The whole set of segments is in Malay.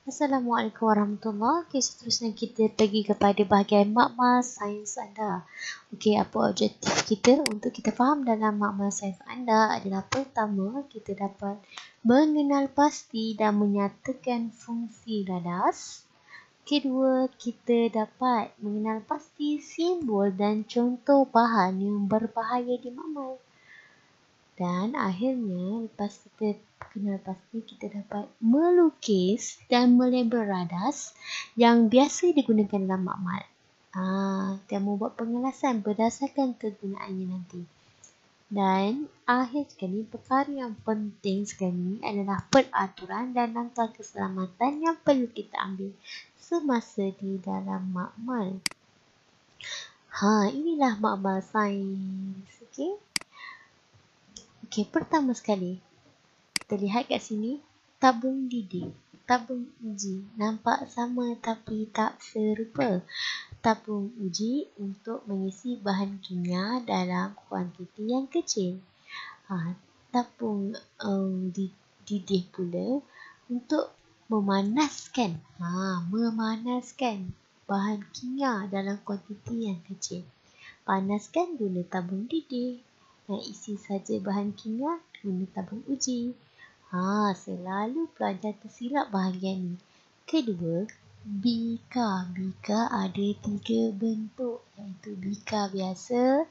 Assalamualaikum warahmatullahi wabarakatuh. Seterusnya kita pergi kepada bahagian makmal sains anda. Okey, apa objektif kita untuk kita faham dalam makmal sains anda adalah pertama, kita dapat mengenal pasti dan menyatakan fungsi radas. Kedua, kita dapat mengenal pasti simbol dan contoh bahan yang berbahaya di makmal. Dan akhirnya, lepas kita kenal pasti, kita dapat melukis dan melabel radas yang biasa digunakan dalam makmal. Dan membuat pengelasan berdasarkan kegunaannya nanti. Dan akhir sekali, perkara yang penting sekali adalah peraturan dan langkah keselamatan yang perlu kita ambil semasa di dalam makmal. Inilah makmal sains. Okey, pertama sekali, kita lihat kat sini, tabung didih, tabung uji. Nampak sama tapi tak serupa. Tabung uji untuk mengisi bahan kimia dalam kuantiti yang kecil. Tabung didih pula untuk memanaskan, memanaskan bahan kimia dalam kuantiti yang kecil. Panaskan guna tabung didih. Isi saja bahan kimia guna tabung uji. Selalu pelajar tersilap bahagian ni. Kedua, bika. Bika ada 3 bentuk, iaitu bika biasa,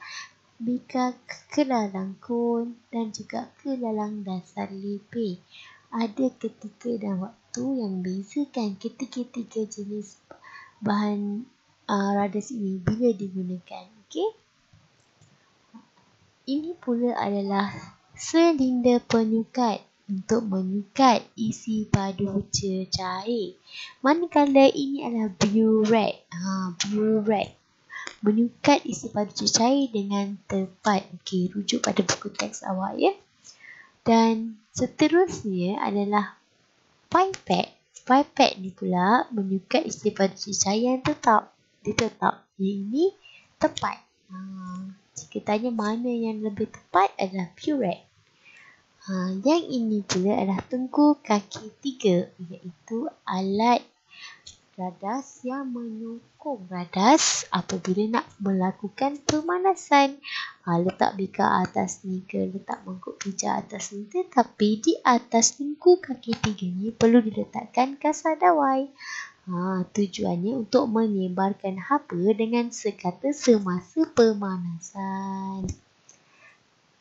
bika kelalang kun dan juga kelalang dasar lepeh. Ada ketika dan waktu yang bezakan ketiga-tiga jenis bahan radas ini bila digunakan. Okey. Ini pula adalah silinder penyukat untuk menyukat isi padu cecair. Manakala ini adalah burette. Burette menyukat isi padu cecair dengan tepat. Okey, rujuk pada buku teks awak ya. Dan seterusnya adalah pipette. Pipette ni pula menyukat isi padu cecair yang tetap. Ini tepat. Jika tanya mana yang lebih tepat adalah burette. Yang ini pula adalah tungku kaki 3, iaitu alat radas yang menyokong radas apabila nak melakukan pemanasan. Letak bika atas ni ke letak mangkuk pijak atas ni, tetapi di atas tungku kaki 3 ni perlu diletakkan kasar dawai. Tujuannya untuk menyebarkan haba dengan sekata semasa pemanasan.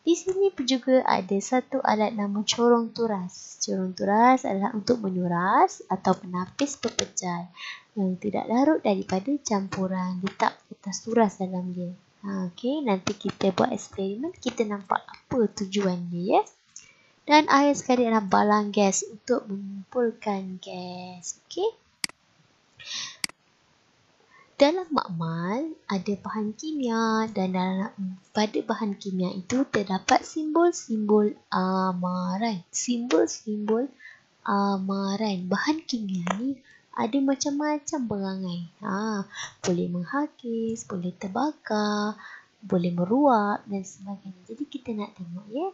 Di sini juga ada satu alat nama corong turas. Corong turas adalah untuk menyuras atau menapis pepejal yang tidak larut daripada campuran. Letak kertas turas dalam dia. Okey, nanti kita buat eksperimen, kita nampak apa tujuannya ya. Dan akhir sekali adalah balang gas untuk mengumpulkan gas. Okey. Dalam makmal ada bahan kimia dan pada bahan kimia itu terdapat simbol-simbol amaran. Simbol-simbol amaran. Bahan kimia ni ada macam-macam perangai. Boleh menghakis, boleh terbakar, boleh meruap dan sebagainya. Jadi kita nak tengok ya.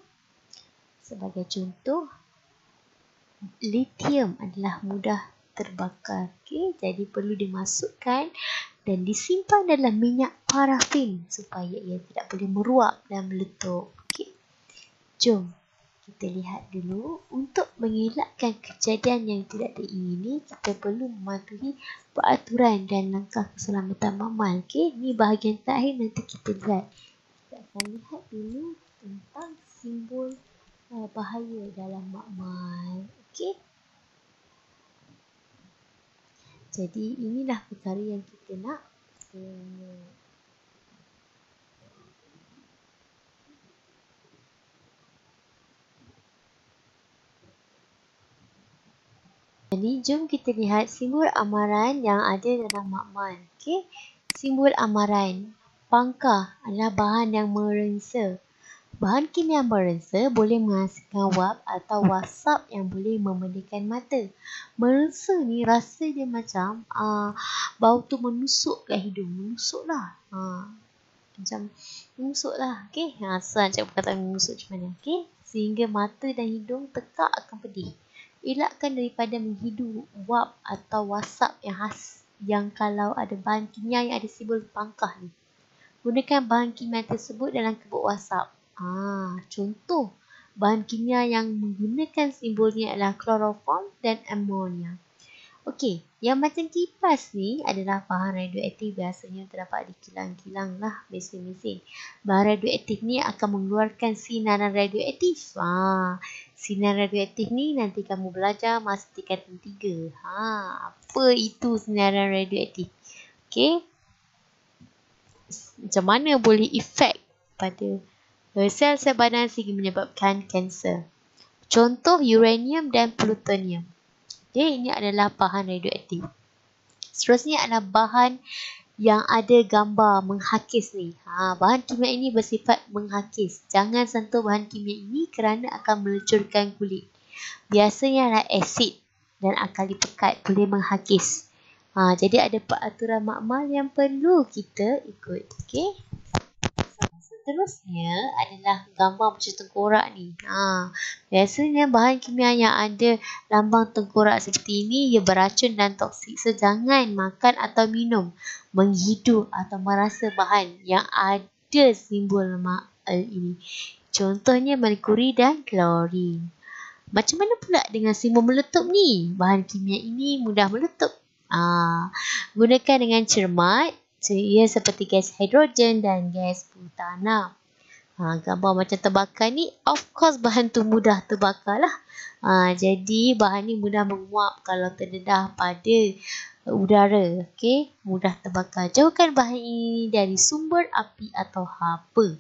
Sebagai contoh, lithium adalah mudah terbakar. Okey, jadi perlu dimasukkan dan disimpan dalam minyak parafin supaya ia tidak boleh meruap dan meletup. Okey. Jom kita lihat dulu. Untuk mengelakkan kejadian yang tidak diingini, kita perlu mematuhi peraturan dan langkah keselamatan makmal. Okey, ni bahagian terakhir, nanti kita lihat. Kita akan lihat dulu tentang simbol bahaya dalam makmal. Okey. Jadi inilah perkara yang kita nak tengok. Jadi jom kita lihat simbol amaran yang ada dalam makmal. Okey. Simbol amaran. Pangkah adalah bahan yang merensa. Bahan kimia merensa boleh menghasilkan wap atau wasap yang boleh memedihkan mata. Merensa ni rasa dia macam bau tu menusuk kat hidung. Menusuk lah. Macam menusuk lah. Okay. So, macam perkataan menusuk macam mana. Okay. Sehingga mata dan hidung tekak akan pedih. Elakkan daripada menghidu wap atau wasap yang khas, yang kalau ada bahan kimia yang ada simbol pangkah ni. Gunakan bahan kimia tersebut dalam kebut wasap. Contoh bahan kimia yang menggunakan simbolnya adalah kloroform dan amonia. Okey, yang macam kipas ni adalah bahan radioaktif, biasanya terdapat di kilang-kilang lah, mesin-mesin. Bahan radioaktif ni akan mengeluarkan sinaran radioaktif. Sinar radioaktif ni nanti kamu belajar masa tingkatan 3. Apa itu sinaran radioaktif? Okey. Macam mana boleh efek pada sel-sel badan sehingga menyebabkan kanser. Contoh uranium dan plutonium. Okay, ini adalah bahan radioaktif. Seterusnya adalah bahan yang ada gambar menghakis ni. Bahan kimia ini bersifat menghakis. Jangan sentuh bahan kimia ini kerana akan melecurkan kulit. Biasanya adalah asid dan alkali pekat boleh menghakis. Jadi ada peraturan makmal yang perlu kita ikut. Okay. Seterusnya adalah gambar macam tengkorak ni. Biasanya bahan kimia yang ada lambang tengkorak seperti ini ia beracun dan toksik. So jangan makan atau minum, menghidu atau merasa bahan yang ada simbol ini. Contohnya merkuri dan klorin. Macam mana pula dengan simbol meletup ni? Bahan kimia ini mudah meletup. Gunakan dengan cermat. Ia seperti gas hidrogen dan gas butana. Gambar macam terbakar ni, of course bahan tu mudah terbakar lah. Jadi bahan ni mudah menguap kalau terdedah pada udara. Okay? Mudah terbakar. Jauhkan bahan ini dari sumber api atau haba.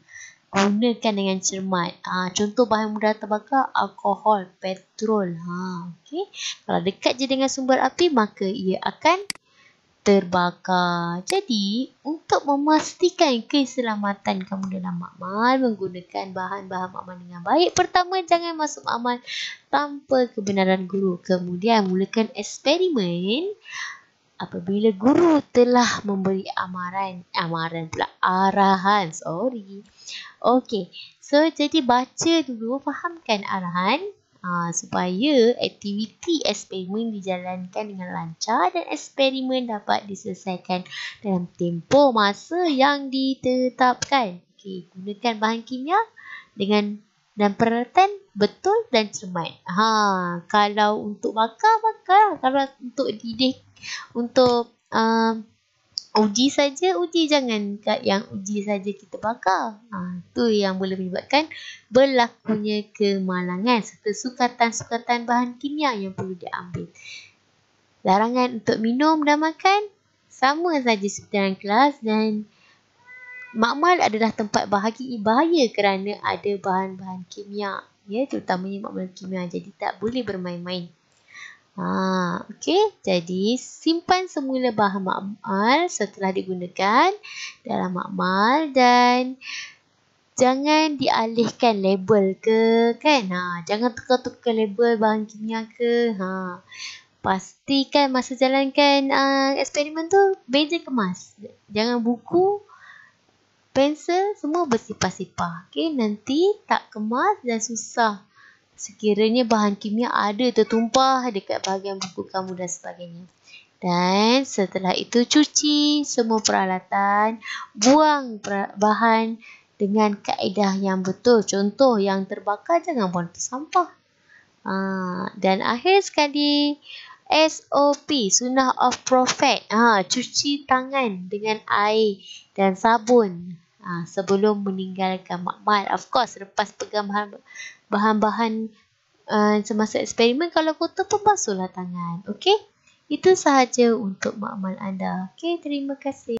Gunakan dengan cermat. Contoh bahan mudah terbakar, alkohol, petrol. Okay? Kalau dekat je dengan sumber api, maka ia akan terbakar. Jadi, untuk memastikan keselamatan kamu dalam makmal, menggunakan bahan-bahan makmal dengan baik. Pertama, jangan masuk makmal tanpa kebenaran guru. Kemudian, mulakan eksperimen apabila guru telah memberi arahan. Okey, so jadi baca dulu, fahamkan arahan. Supaya aktiviti eksperimen dijalankan dengan lancar dan eksperimen dapat diselesaikan dalam tempoh masa yang ditetapkan. Okey, gunakan bahan kimia dan peralatan betul dan cermat. Kalau untuk bakar. Kalau untuk didik, untuk uji saja, jangan yang uji saja kita bakar. Itu yang boleh menyebabkan berlakunya kemalangan serta sukatan-sukatan bahan kimia yang perlu diambil. Larangan untuk minum dan makan sama saja seperti dalam kelas, dan makmal adalah tempat bahaya kerana ada bahan-bahan kimia, terutamanya makmal kimia. Jadi tak boleh bermain-main. Okey, jadi simpan semula bahan makmal setelah digunakan dalam makmal dan jangan dialihkan label ke, kan? Jangan tukar-tukar label bahan kimia ke. Pastikan masa jalankan eksperimen tu meja kemas. Jangan buku, pensel semua bersipah-sipah. Okey, nanti tak kemas dan susah sekiranya bahan kimia ada tertumpah dekat bahagian buku kamu dan sebagainya. Dan setelah itu cuci semua peralatan, buang bahan dengan kaedah yang betul. Contoh, yang terbakar jangan buang ke sampah. Dan akhir sekali, SOP, Sunnah of Prophet. Cuci tangan dengan air dan sabun sebelum meninggalkan makmal. Of course, lepas pegang bahan-bahan semasa eksperimen, kalau kotor pun basuhlah tangan. Okey? Itu sahaja untuk makmal anda. Okey, terima kasih.